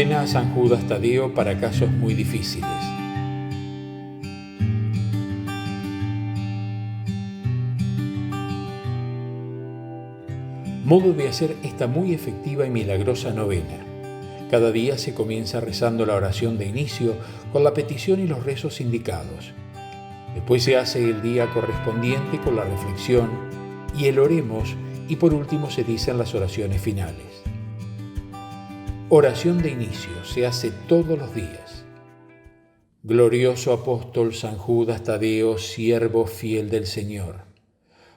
Novena a San Judas Tadeo para casos muy difíciles. Modo de hacer esta muy efectiva y milagrosa novena. Cada día se comienza rezando la oración de inicio con la petición y los rezos indicados. Después se hace el día correspondiente con la reflexión y el oremos, y por último se dicen las oraciones finales. Oración de inicio se hace todos los días. Glorioso apóstol San Judas Tadeo, siervo fiel del Señor,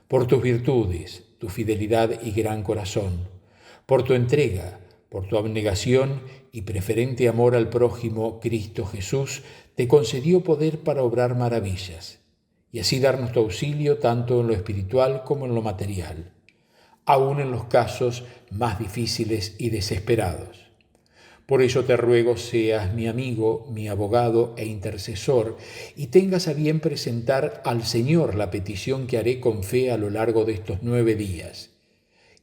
por tus virtudes, tu fidelidad y gran corazón, por tu entrega, por tu abnegación y preferente amor al prójimo, Cristo Jesús te concedió poder para obrar maravillas, y así darnos tu auxilio tanto en lo espiritual como en lo material, aun en los casos más difíciles y desesperados. Por ello te ruego seas mi amigo, mi abogado e intercesor, y tengas a bien presentar al Señor la petición que haré con fe a lo largo de estos 9 días.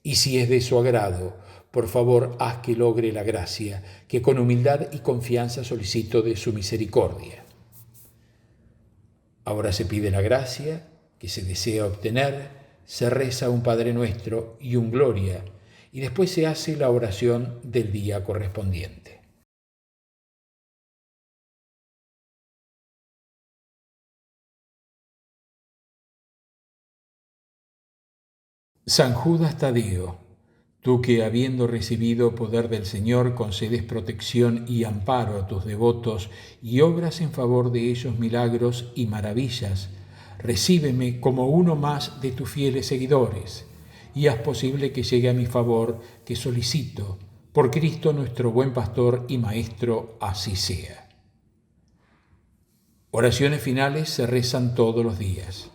Y si es de su agrado, por favor haz que logre la gracia, que con humildad y confianza solicito de su misericordia. Ahora se pide la gracia que se desea obtener, se reza un Padre Nuestro y un Gloria, y después se hace la oración del día correspondiente. San Judas Tadeo, tú que habiendo recibido poder del Señor concedes protección y amparo a tus devotos y obras en favor de ellos milagros y maravillas, recíbeme como uno más de tus fieles seguidores y haz posible que llegue a mi favor que solicito, por Cristo nuestro buen pastor y maestro, así sea. Oraciones finales se rezan todos los días.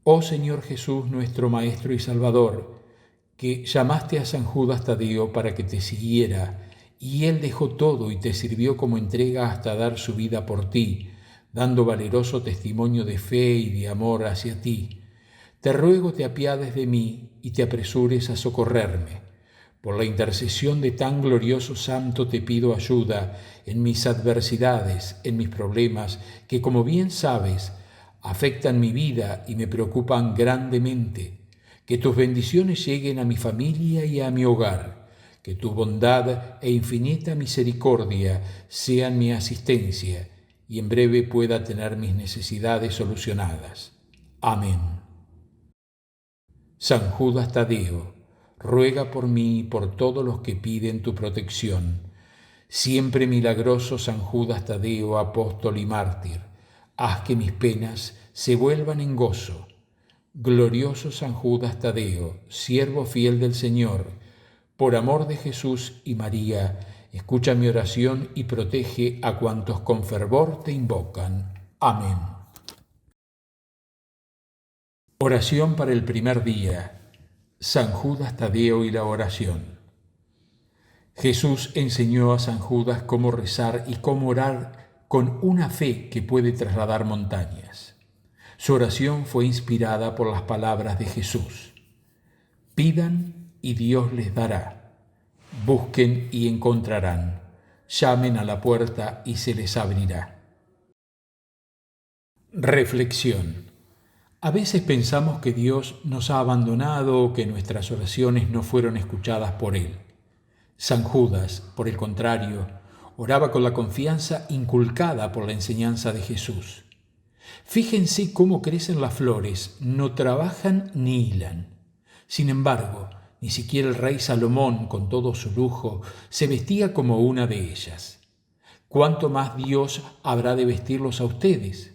Oh Señor Jesús, nuestro Maestro y Salvador, que llamaste a San Judas Tadeo para que te siguiera, y él dejó todo y te sirvió como entrega hasta dar su vida por ti, dando valeroso testimonio de fe y de amor hacia ti. Te ruego te apiades de mí y te apresures a socorrerme. Por la intercesión de tan glorioso santo te pido ayuda en mis adversidades, en mis problemas, que como bien sabes, afectan mi vida y me preocupan grandemente. Que tus bendiciones lleguen a mi familia y a mi hogar. Que tu bondad e infinita misericordia sean mi asistencia y en breve pueda tener mis necesidades solucionadas. Amén. San Judas Tadeo, ruega por mí y por todos los que piden tu protección. Siempre milagroso San Judas Tadeo, apóstol y mártir, haz que mis penas se vuelvan en gozo. Glorioso San Judas Tadeo, siervo fiel del Señor, por amor de Jesús y María, escucha mi oración y protege a cuantos con fervor te invocan. Amén. Oración para el primer día. San Judas Tadeo y la oración. Jesús enseñó a San Judas cómo rezar y cómo orar con una fe que puede trasladar montañas. Su oración fue inspirada por las palabras de Jesús. Pidan y Dios les dará. Busquen y encontrarán. Llamen a la puerta y se les abrirá. Reflexión. A veces pensamos que Dios nos ha abandonado o que nuestras oraciones no fueron escuchadas por Él. San Judas, por el contrario, oraba con la confianza inculcada por la enseñanza de Jesús. Fíjense cómo crecen las flores, no trabajan ni hilan. Sin embargo, ni siquiera el rey Salomón, con todo su lujo, se vestía como una de ellas. ¿Cuánto más Dios habrá de vestirlos a ustedes?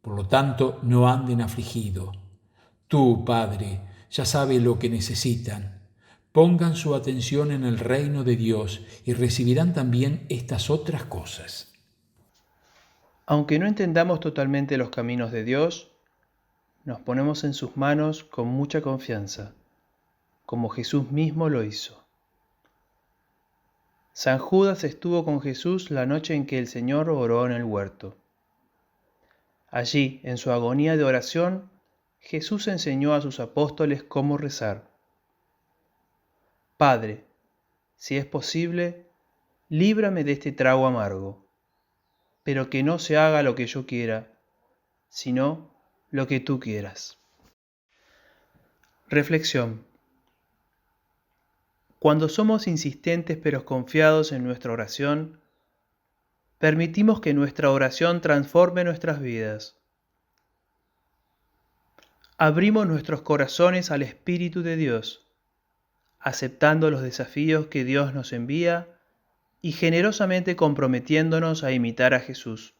Por lo tanto, no anden afligidos. Tú, Padre, ya sabes lo que necesitan. Pongan su atención en el reino de Dios y recibirán también estas otras cosas. Aunque no entendamos totalmente los caminos de Dios, nos ponemos en sus manos con mucha confianza, como Jesús mismo lo hizo. San Judas estuvo con Jesús la noche en que el Señor oró en el huerto. Allí, en su agonía de oración, Jesús enseñó a sus apóstoles cómo rezar. Padre, si es posible, líbrame de este trago amargo, pero que no se haga lo que yo quiera, sino lo que tú quieras. Reflexión. Cuando somos insistentes pero confiados en nuestra oración, permitimos que nuestra oración transforme nuestras vidas. Abrimos nuestros corazones al Espíritu de Dios, aceptando los desafíos que Dios nos envía y generosamente comprometiéndonos a imitar a Jesús.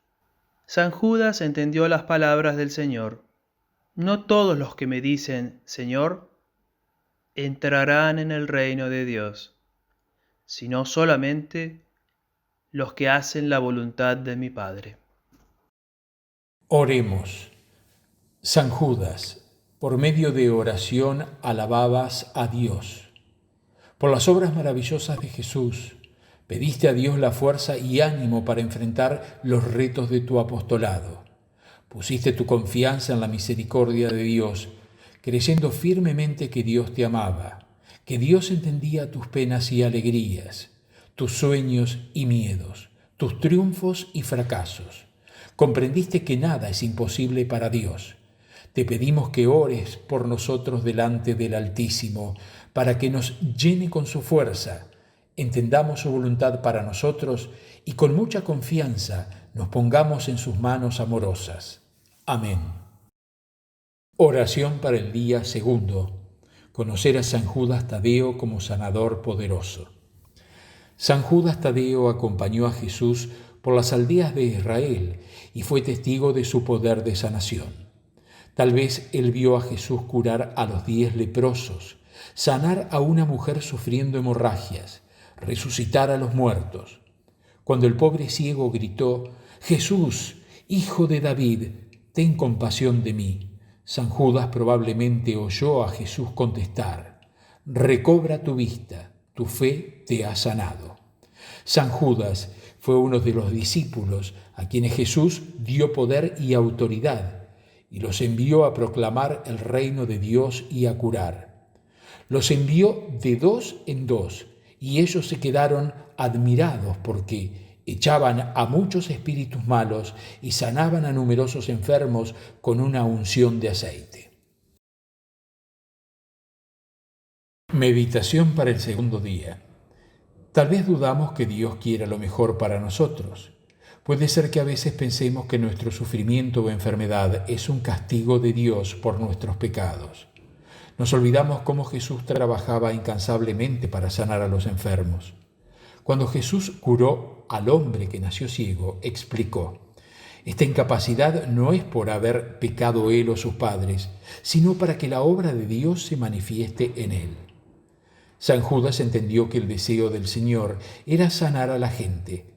San Judas entendió las palabras del Señor. No todos los que me dicen, Señor, entrarán en el reino de Dios, sino solamente los que hacen la voluntad de mi Padre. Oremos. San Judas, por medio de oración alababas a Dios. Por las obras maravillosas de Jesús, pediste a Dios la fuerza y ánimo para enfrentar los retos de tu apostolado. Pusiste tu confianza en la misericordia de Dios, creyendo firmemente que Dios te amaba, que Dios entendía tus penas y alegrías, tus sueños y miedos, tus triunfos y fracasos. Comprendiste que nada es imposible para Dios. Te pedimos que ores por nosotros delante del Altísimo, para que nos llene con su fuerza, entendamos su voluntad para nosotros y con mucha confianza nos pongamos en sus manos amorosas. Amén. Oración para el día segundo. Conocer a San Judas Tadeo como sanador poderoso. San Judas Tadeo acompañó a Jesús por las aldeas de Israel y fue testigo de su poder de sanación. Tal vez él vio a Jesús curar a los 10 leprosos, sanar a una mujer sufriendo hemorragias, resucitar a los muertos. Cuando el pobre ciego gritó, «Jesús, Hijo de David, ten compasión de mí», San Judas probablemente oyó a Jesús contestar, «Recobra tu vista, tu fe te ha sanado». San Judas fue uno de los discípulos a quienes Jesús dio poder y autoridad y los envió a proclamar el reino de Dios y a curar. Los envió de 2 en 2 y ellos se quedaron admirados porque echaban a muchos espíritus malos y sanaban a numerosos enfermos con una unción de aceite. Meditación para el segundo día. Tal vez dudamos que Dios quiera lo mejor para nosotros. Puede ser que a veces pensemos que nuestro sufrimiento o enfermedad es un castigo de Dios por nuestros pecados. Nos olvidamos cómo Jesús trabajaba incansablemente para sanar a los enfermos. Cuando Jesús curó al hombre que nació ciego, explicó, «Esta incapacidad no es por haber pecado él o sus padres, sino para que la obra de Dios se manifieste en él». San Judas entendió que el deseo del Señor era sanar a la gente.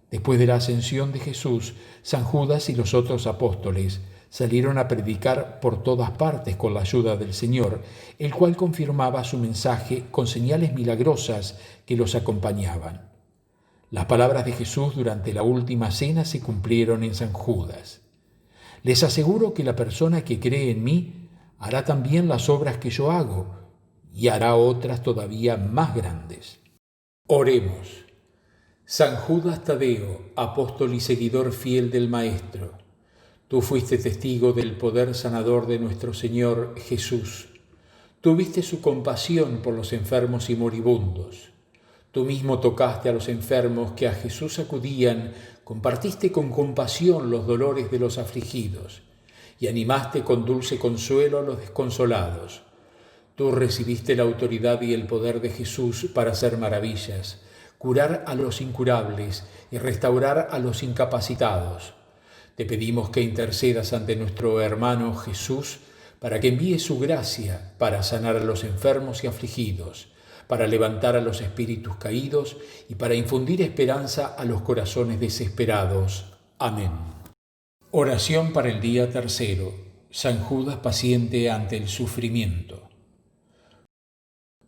Después de la ascensión de Jesús, San Judas y los otros apóstoles salieron a predicar por todas partes con la ayuda del Señor, el cual confirmaba su mensaje con señales milagrosas que los acompañaban. Las palabras de Jesús durante la última cena se cumplieron en San Judas. Les aseguro que la persona que cree en mí hará también las obras que yo hago y hará otras todavía más grandes. Oremos. San Judas Tadeo, apóstol y seguidor fiel del Maestro, tú fuiste testigo del poder sanador de nuestro Señor Jesús. Tuviste su compasión por los enfermos y moribundos. Tú mismo tocaste a los enfermos que a Jesús acudían, compartiste con compasión los dolores de los afligidos y animaste con dulce consuelo a los desconsolados. Tú recibiste la autoridad y el poder de Jesús para hacer maravillas, curar a los incurables y restaurar a los incapacitados. Te pedimos que intercedas ante nuestro hermano Jesús para que envíe su gracia para sanar a los enfermos y afligidos, para levantar a los espíritus caídos y para infundir esperanza a los corazones desesperados. Amén. Oración para el día tercero. San Judas paciente ante el sufrimiento.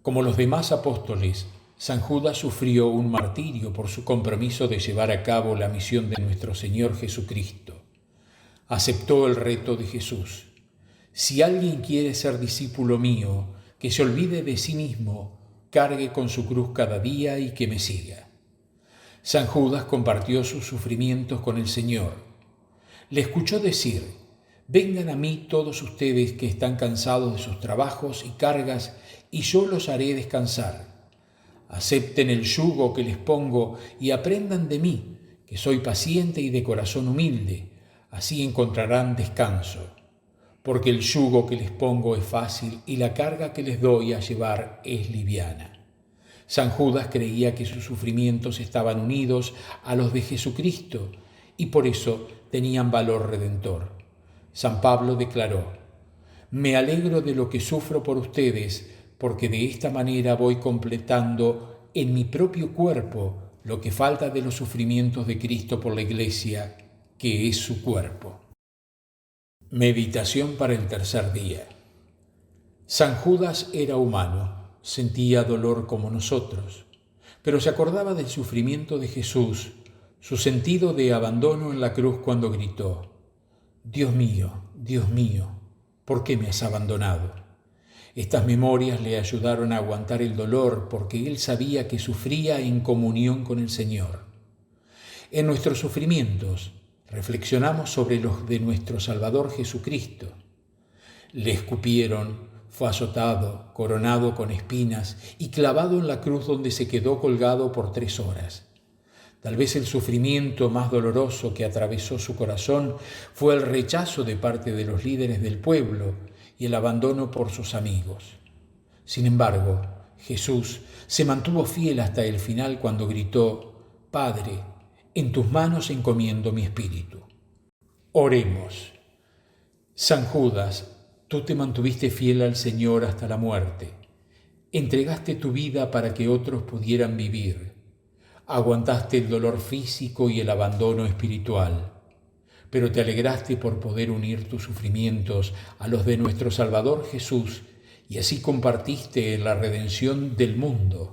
Como los demás apóstoles, San Judas sufrió un martirio por su compromiso de llevar a cabo la misión de nuestro Señor Jesucristo. Aceptó el reto de Jesús. Si alguien quiere ser discípulo mío, que se olvide de sí mismo, cargue con su cruz cada día y que me siga. San Judas compartió sus sufrimientos con el Señor. Le escuchó decir: «Vengan a mí todos ustedes que están cansados de sus trabajos y cargas, y yo los haré descansar. Acepten el yugo que les pongo y aprendan de mí, que soy paciente y de corazón humilde, así encontrarán descanso. Porque el yugo que les pongo es fácil y la carga que les doy a llevar es liviana». San Judas creía que sus sufrimientos estaban unidos a los de Jesucristo y por eso tenían valor redentor. San Pablo declaró: «Me alegro de lo que sufro por ustedes, porque de esta manera voy completando en mi propio cuerpo lo que falta de los sufrimientos de Cristo por la Iglesia, que es su cuerpo». Meditación para el tercer día. San Judas era humano, sentía dolor como nosotros, pero se acordaba del sufrimiento de Jesús, su sentido de abandono en la cruz cuando gritó: Dios mío, ¿por qué me has abandonado?». Estas memorias le ayudaron a aguantar el dolor porque él sabía que sufría en comunión con el Señor. En nuestros sufrimientos reflexionamos sobre los de nuestro Salvador Jesucristo. Le escupieron, fue azotado, coronado con espinas y clavado en la cruz donde se quedó colgado por 3 horas. Tal vez el sufrimiento más doloroso que atravesó su corazón fue el rechazo de parte de los líderes del pueblo y el abandono por sus amigos. Sin embargo, Jesús se mantuvo fiel hasta el final cuando gritó: «Padre, en tus manos encomiendo mi espíritu». Oremos. San Judas, tú te mantuviste fiel al Señor hasta la muerte. Entregaste tu vida para que otros pudieran vivir. Aguantaste el dolor físico y el abandono espiritual, pero te alegraste por poder unir tus sufrimientos a los de nuestro Salvador Jesús y así compartiste en la redención del mundo.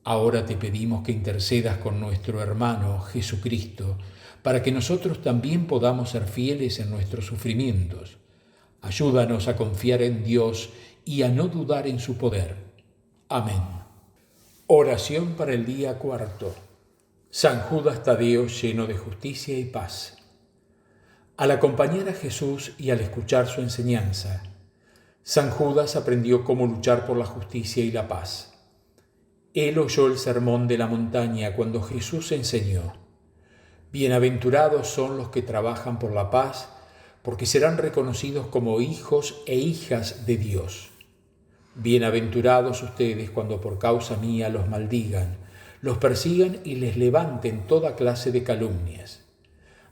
Ahora te pedimos que intercedas con nuestro hermano Jesucristo para que nosotros también podamos ser fieles en nuestros sufrimientos. Ayúdanos a confiar en Dios y a no dudar en su poder. Amén. Oración para el día 4. San Judas Tadeo, lleno de justicia y paz. Al acompañar a Jesús y al escuchar su enseñanza, San Judas aprendió cómo luchar por la justicia y la paz. Él oyó el sermón de la montaña cuando Jesús enseñó: «Bienaventurados son los que trabajan por la paz, porque serán reconocidos como hijos e hijas de Dios. Bienaventurados ustedes cuando por causa mía los maldigan, los persigan y les levanten toda clase de calumnias.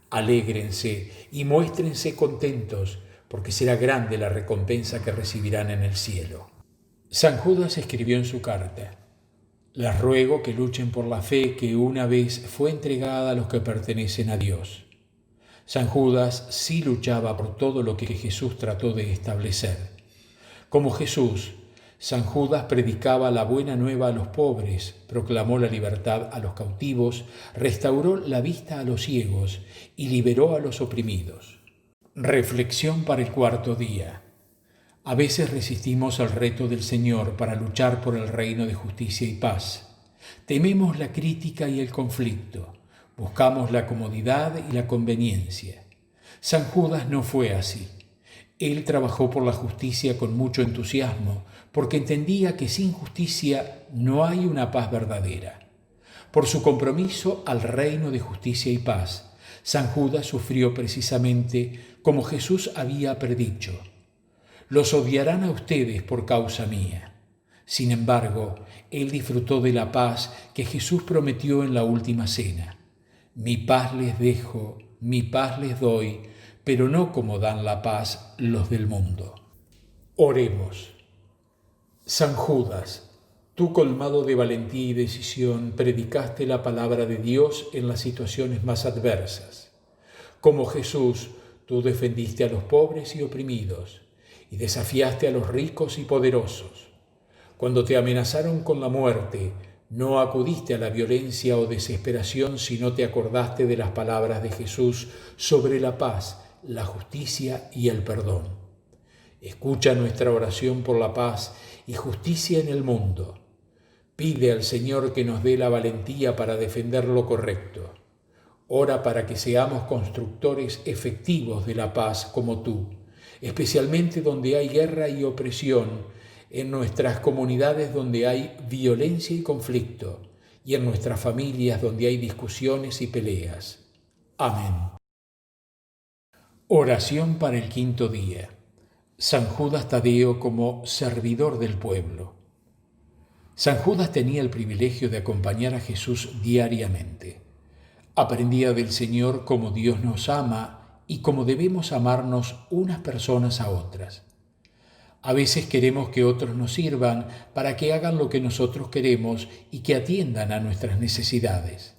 Alégrense y muéstrense contentos, porque será grande la recompensa que recibirán en el cielo». San Judas escribió en su carta: «Les ruego que luchen por la fe que una vez fue entregada a los que pertenecen a Dios». San Judas sí luchaba por todo lo que Jesús trató de establecer. Como Jesús, San Judas predicaba la buena nueva a los pobres, proclamó la libertad a los cautivos, restauró la vista a los ciegos y liberó a los oprimidos. Reflexión para el 4.º día. A veces resistimos al reto del Señor para luchar por el reino de justicia y paz. Tememos la crítica y el conflicto. Buscamos la comodidad y la conveniencia. San Judas no fue así. Él trabajó por la justicia con mucho entusiasmo, porque entendía que sin justicia no hay una paz verdadera. Por su compromiso al reino de justicia y paz, San Judas sufrió precisamente como Jesús había predicho: «Los odiarán a ustedes por causa mía». Sin embargo, él disfrutó de la paz que Jesús prometió en la última cena. «Mi paz les dejo, mi paz les doy, pero no como dan la paz los del mundo». Oremos. San Judas, tú colmado de valentía y decisión, predicaste la palabra de Dios en las situaciones más adversas. Como Jesús, tú defendiste a los pobres y oprimidos y desafiaste a los ricos y poderosos. Cuando te amenazaron con la muerte, no acudiste a la violencia o desesperación, sino te acordaste de las palabras de Jesús sobre la paz, la justicia y el perdón. Escucha nuestra oración por la paz y justicia en el mundo. Pide al Señor que nos dé la valentía para defender lo correcto. Ora para que seamos constructores efectivos de la paz como tú, especialmente donde hay guerra y opresión, en nuestras comunidades donde hay violencia y conflicto, y en nuestras familias donde hay discusiones y peleas. Amén. Oración para el quinto día. San Judas Tadeo como servidor del pueblo. San Judas tenía el privilegio de acompañar a Jesús diariamente. Aprendía del Señor cómo Dios nos ama y cómo debemos amarnos unas personas a otras. A veces queremos que otros nos sirvan para que hagan lo que nosotros queremos y que atiendan a nuestras necesidades.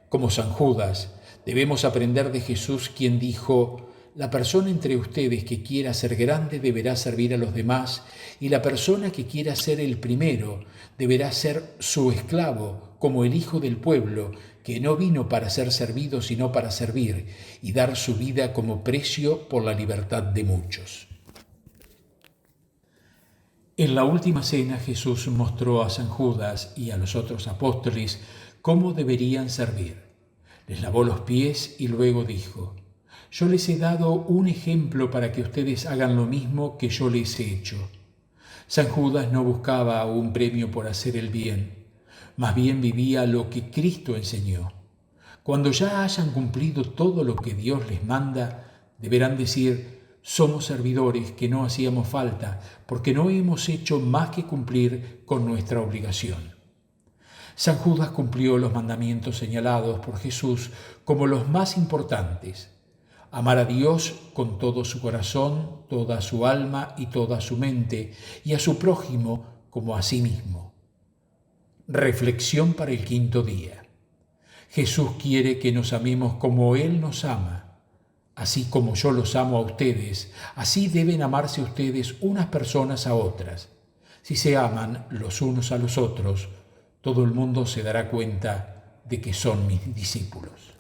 Como San Judas, debemos aprender de Jesús, quien dijo: la persona entre ustedes que quiera ser grande deberá servir a los demás, y la persona que quiera ser el primero deberá ser su esclavo, como el Hijo del pueblo, que no vino para ser servido sino para servir y dar su vida como precio por la libertad de muchos. En la última cena Jesús mostró a San Judas y a los otros apóstoles cómo deberían servir. Les lavó los pies y luego dijo: yo les he dado un ejemplo para que ustedes hagan lo mismo que yo les he hecho. San Judas no buscaba un premio por hacer el bien, más bien vivía lo que Cristo enseñó. Cuando ya hayan cumplido todo lo que Dios les manda, deberán decir: somos servidores que no hacíamos falta, porque no hemos hecho más que cumplir con nuestra obligación. San Judas cumplió los mandamientos señalados por Jesús como los más importantes: amar a Dios con todo su corazón, toda su alma y toda su mente, y a su prójimo como a sí mismo. Reflexión para el quinto día. Jesús quiere que nos amemos como Él nos ama. Así como yo los amo a ustedes, así deben amarse ustedes unas personas a otras. Si se aman los unos a los otros, todo el mundo se dará cuenta de que son mis discípulos.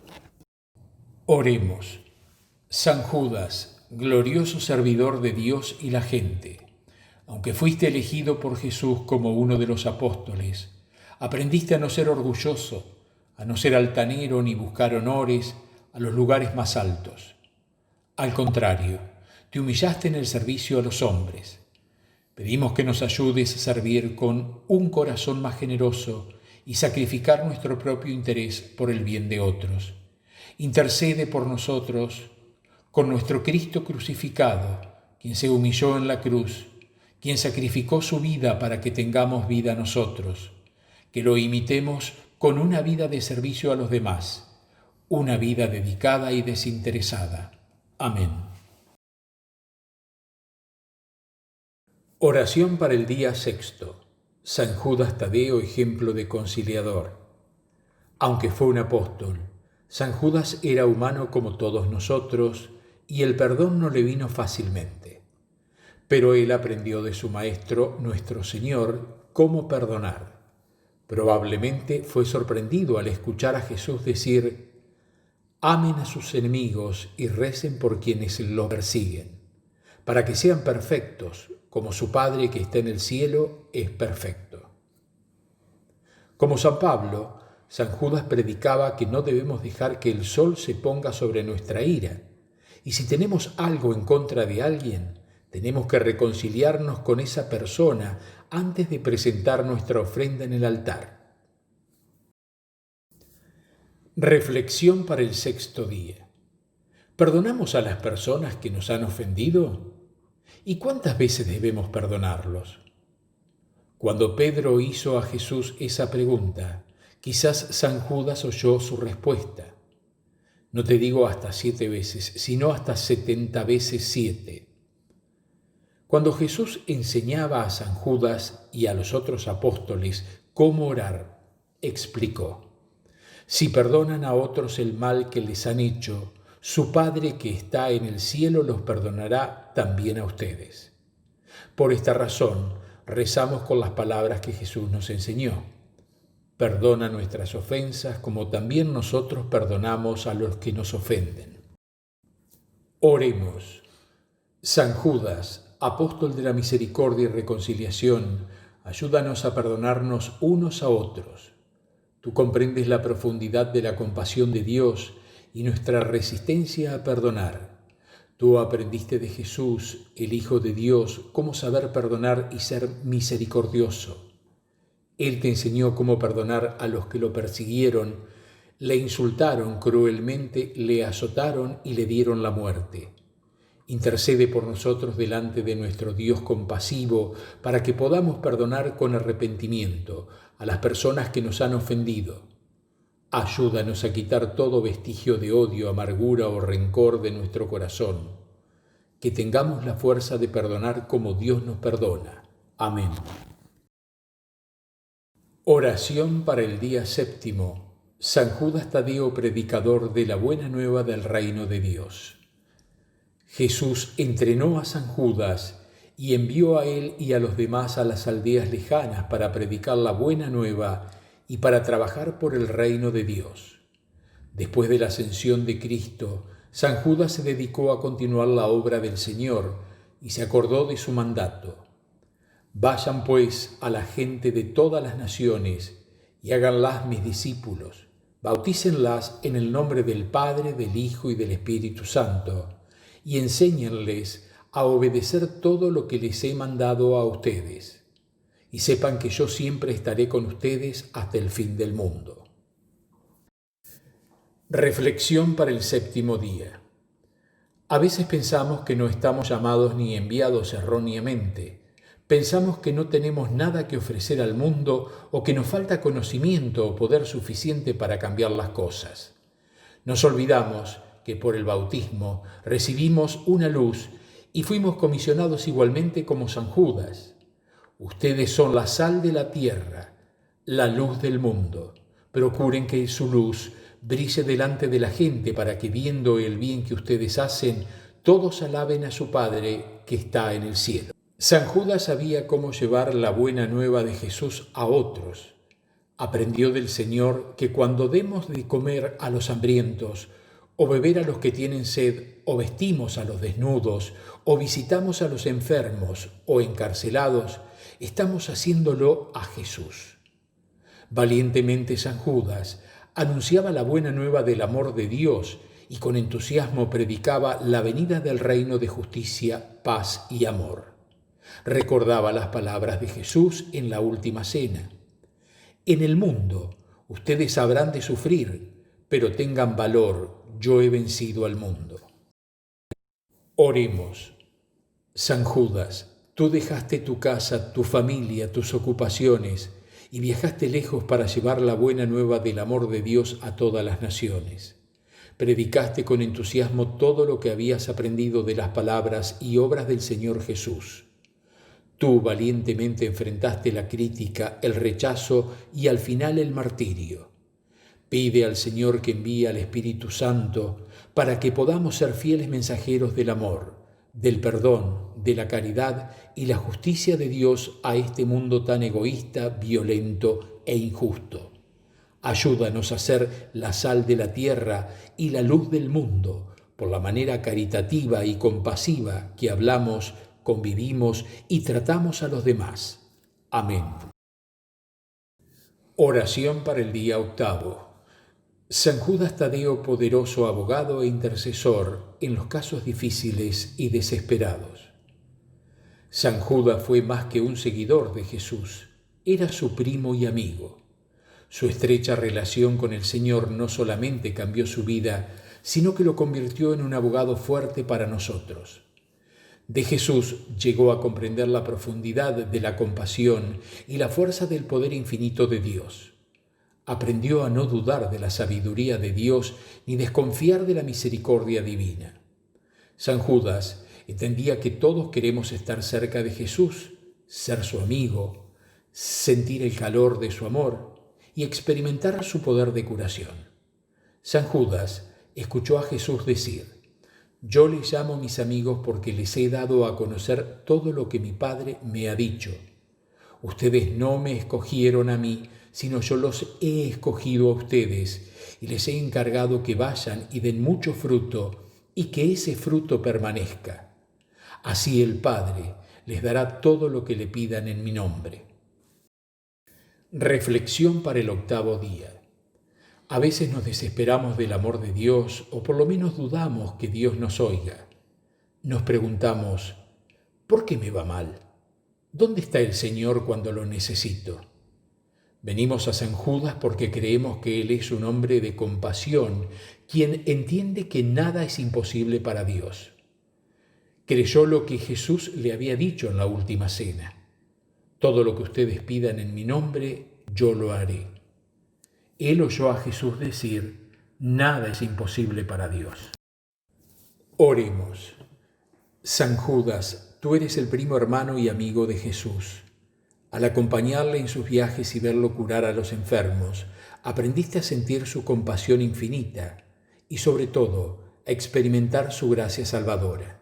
Oremos. San Judas, glorioso servidor de Dios y la gente, aunque fuiste elegido por Jesús como uno de los apóstoles, aprendiste a no ser orgulloso, a no ser altanero ni buscar honores a los lugares más altos. Al contrario, te humillaste en el servicio a los hombres. Pedimos que nos ayudes a servir con un corazón más generoso y sacrificar nuestro propio interés por el bien de otros. Intercede por nosotros con nuestro Cristo crucificado, quien se humilló en la cruz, quien sacrificó su vida para que tengamos vida nosotros, que lo imitemos con una vida de servicio a los demás, una vida dedicada y desinteresada. Amén. Oración para el día sexto. San Judas Tadeo, ejemplo de conciliador. Aunque fue un apóstol, San Judas era humano como todos nosotros y el perdón no le vino fácilmente. Pero él aprendió de su maestro, nuestro Señor, cómo perdonar. Probablemente fue sorprendido al escuchar a Jesús decir: amen a sus enemigos y recen por quienes los persiguen, para que sean perfectos, como su Padre que está en el cielo es perfecto. Como San Pablo, San Judas predicaba que no debemos dejar que el sol se ponga sobre nuestra ira, y si tenemos algo en contra de alguien, tenemos que reconciliarnos con esa persona antes de presentar nuestra ofrenda en el altar. Reflexión para el sexto día. ¿Perdonamos a las personas que nos han ofendido? ¿Y cuántas veces debemos perdonarlos? Cuando Pedro hizo a Jesús esa pregunta, quizás San Judas oyó su respuesta. No te digo hasta 7 veces, sino hasta 70 veces 7. Cuando Jesús enseñaba a San Judas y a los otros apóstoles cómo orar, explicó: si perdonan a otros el mal que les han hecho, su Padre que está en el cielo los perdonará también a ustedes. Por esta razón, rezamos con las palabras que Jesús nos enseñó: perdona nuestras ofensas como también nosotros perdonamos a los que nos ofenden. Oremos. San Judas, apóstol de la misericordia y reconciliación, Ayúdanos a perdonarnos unos a otros. Tú comprendes la profundidad de la compasión de Dios y nuestra resistencia a perdonar. Tú aprendiste de Jesús, el Hijo de Dios, cómo saber perdonar y ser misericordioso. Él te enseñó cómo perdonar a los que lo persiguieron, le insultaron cruelmente, le azotaron y le dieron la muerte. Intercede por nosotros delante de nuestro Dios compasivo para que podamos perdonar con arrepentimiento a las personas que nos han ofendido. Ayúdanos a quitar todo vestigio de odio, amargura o rencor de nuestro corazón. Que tengamos la fuerza de perdonar como Dios nos perdona. Amén. Oración para el día séptimo. San Judas Tadeo, predicador de la buena nueva del reino de Dios. Jesús entrenó a San Judas y envió a él y a los demás a las aldeas lejanas para predicar la buena nueva y para trabajar por el reino de Dios. Después de la ascensión de Cristo, San Judas se dedicó a continuar la obra del Señor y se acordó de su mandato. Vayan pues a la gente de todas las naciones y háganlas mis discípulos. Bautícenlas en el nombre del Padre, del Hijo y del Espíritu Santo, y enséñenles a obedecer todo lo que les he mandado a ustedes. Y sepan que yo siempre estaré con ustedes hasta el fin del mundo. Reflexión para el séptimo día. A veces pensamos que no estamos llamados ni enviados erróneamente. Pensamos que no tenemos nada que ofrecer al mundo o que nos falta conocimiento o poder suficiente para cambiar las cosas. Nos olvidamos que por el bautismo recibimos una luz y fuimos comisionados igualmente como San Judas. Ustedes son la sal de la tierra, la luz del mundo. Procuren que su luz brille delante de la gente para que, viendo el bien que ustedes hacen, todos alaben a su Padre que está en el cielo. San Judas sabía cómo llevar la buena nueva de Jesús a otros. Aprendió del Señor que cuando demos de comer a los hambrientos, o beber a los que tienen sed, o vestimos a los desnudos, o visitamos a los enfermos o encarcelados, estamos haciéndolo a Jesús. Valientemente San Judas anunciaba la buena nueva del amor de Dios y con entusiasmo predicaba la venida del reino de justicia, paz y amor. Recordaba las palabras de Jesús en la última cena. En el mundo ustedes habrán de sufrir, pero tengan valor, yo he vencido al mundo. Oremos. San Judas, tú dejaste tu casa, tu familia, tus ocupaciones y viajaste lejos para llevar la buena nueva del amor de Dios a todas las naciones. Predicaste con entusiasmo todo lo que habías aprendido de las palabras y obras del Señor Jesús. Tú valientemente enfrentaste la crítica, el rechazo y al final el martirio. Pide al Señor que envíe al Espíritu Santo para que podamos ser fieles mensajeros del amor, del perdón, de la caridad y la justicia de Dios a este mundo tan egoísta, violento e injusto. Ayúdanos a ser la sal de la tierra y la luz del mundo, por la manera caritativa y compasiva que hablamos, convivimos y tratamos a los demás. Amén. Oración para el día octavo. San Judas Tadeo, poderoso abogado e intercesor en los casos difíciles y desesperados. San Judas fue más que un seguidor de Jesús, era su primo y amigo. Su estrecha relación con el Señor no solamente cambió su vida, sino que lo convirtió en un abogado fuerte para nosotros. De Jesús llegó a comprender la profundidad de la compasión y la fuerza del poder infinito de Dios. Aprendió a no dudar de la sabiduría de Dios ni desconfiar de la misericordia divina. San Judas entendía que todos queremos estar cerca de Jesús, ser su amigo, sentir el calor de su amor y experimentar su poder de curación. San Judas escuchó a Jesús decir: «Yo les llamo mis amigos porque les he dado a conocer todo lo que mi Padre me ha dicho. Ustedes no me escogieron a mí, sino yo los he escogido a ustedes y les he encargado que vayan y den mucho fruto y que ese fruto permanezca. Así el Padre les dará todo lo que le pidan en mi nombre. Reflexión para el 8º día. A veces nos desesperamos del amor de Dios o por lo menos dudamos que Dios nos oiga. Nos preguntamos, ¿por qué me va mal? ¿Dónde está el Señor cuando lo necesito? Venimos a San Judas porque creemos que Él es un hombre de compasión, quien entiende que nada es imposible para Dios. Creyó lo que Jesús le había dicho en la última cena. Todo lo que ustedes pidan en mi nombre, yo lo haré. Él oyó a Jesús decir, nada es imposible para Dios. Oremos. San Judas, tú eres el primo hermano y amigo de Jesús. Al acompañarle en sus viajes y verlo curar a los enfermos, aprendiste a sentir su compasión infinita y sobre todo a experimentar su gracia salvadora.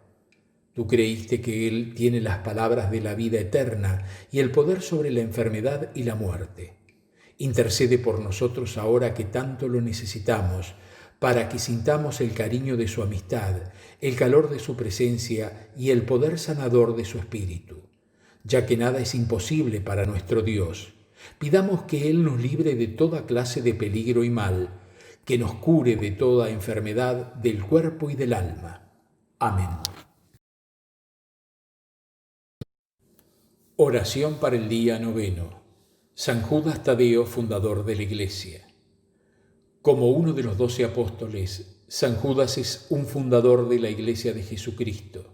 Tú creíste que Él tiene las palabras de la vida eterna y el poder sobre la enfermedad y la muerte. Intercede por nosotros ahora que tanto lo necesitamos, para que sintamos el cariño de su amistad, el calor de su presencia y el poder sanador de su espíritu. Ya que nada es imposible para nuestro Dios, pidamos que Él nos libre de toda clase de peligro y mal, que nos cure de toda enfermedad del cuerpo y del alma. Amén. Oración para el día 9. San Judas Tadeo, fundador de la Iglesia. Como uno de los 12 apóstoles, San Judas es un fundador de la Iglesia de Jesucristo.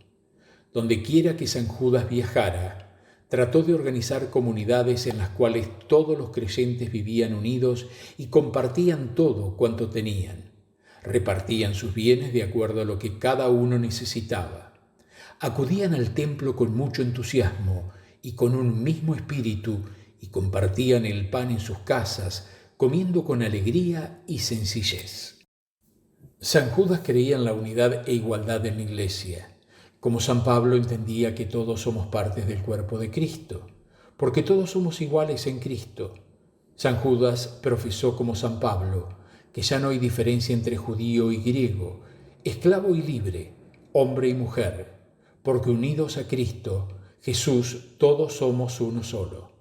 Donde quiera que San Judas viajara, trató de organizar comunidades en las cuales todos los creyentes vivían unidos y compartían todo cuanto tenían. Repartían sus bienes de acuerdo a lo que cada uno necesitaba. Acudían al templo con mucho entusiasmo y con un mismo espíritu y compartían el pan en sus casas, comiendo con alegría y sencillez. San Judas creía en la unidad e igualdad en la Iglesia. Como San Pablo entendía que todos somos partes del cuerpo de Cristo, porque todos somos iguales en Cristo. San Judas profesó como San Pablo que ya no hay diferencia entre judío y griego, esclavo y libre, hombre y mujer, porque unidos a Cristo, Jesús, todos somos uno solo.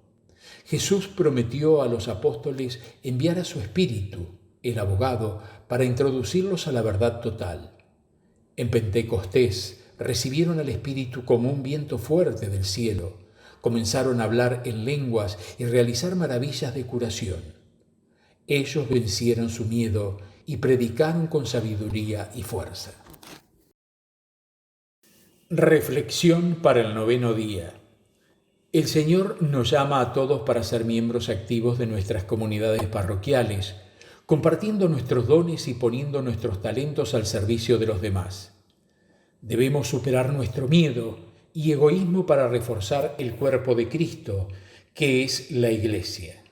Jesús prometió a los apóstoles enviar a su Espíritu, el abogado, para introducirlos a la verdad total. En Pentecostés recibieron al Espíritu como un viento fuerte del cielo, comenzaron a hablar en lenguas y realizar maravillas de curación. Ellos vencieron su miedo y predicaron con sabiduría y fuerza. Reflexión para el 9º día. El Señor nos llama a todos para ser miembros activos de nuestras comunidades parroquiales, compartiendo nuestros dones y poniendo nuestros talentos al servicio de los demás. Debemos superar nuestro miedo y egoísmo para reforzar el cuerpo de Cristo, que es la Iglesia.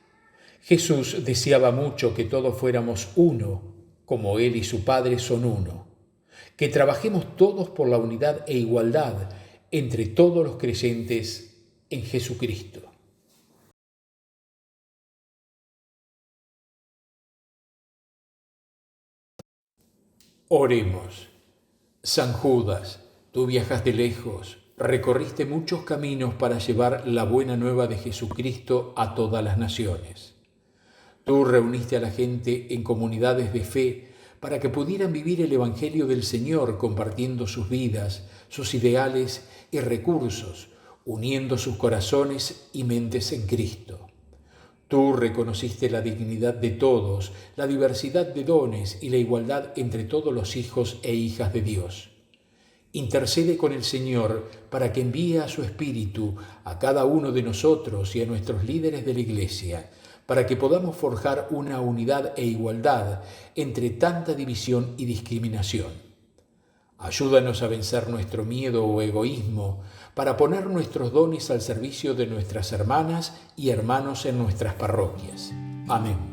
Jesús deseaba mucho que todos fuéramos uno, como Él y su Padre son uno. Que trabajemos todos por la unidad e igualdad entre todos los creyentes en Jesucristo. Oremos. San Judas, tú viajaste lejos, recorriste muchos caminos para llevar la buena nueva de Jesucristo a todas las naciones. Tú reuniste a la gente en comunidades de fe para que pudieran vivir el Evangelio del Señor compartiendo sus vidas, sus ideales y recursos, uniendo sus corazones y mentes en Cristo. Tú reconociste la dignidad de todos, la diversidad de dones y la igualdad entre todos los hijos e hijas de Dios. Intercede con el Señor para que envíe a su Espíritu a cada uno de nosotros y a nuestros líderes de la Iglesia, para que podamos forjar una unidad e igualdad entre tanta división y discriminación. Ayúdanos a vencer nuestro miedo o egoísmo para poner nuestros dones al servicio de nuestras hermanas y hermanos en nuestras parroquias. Amén.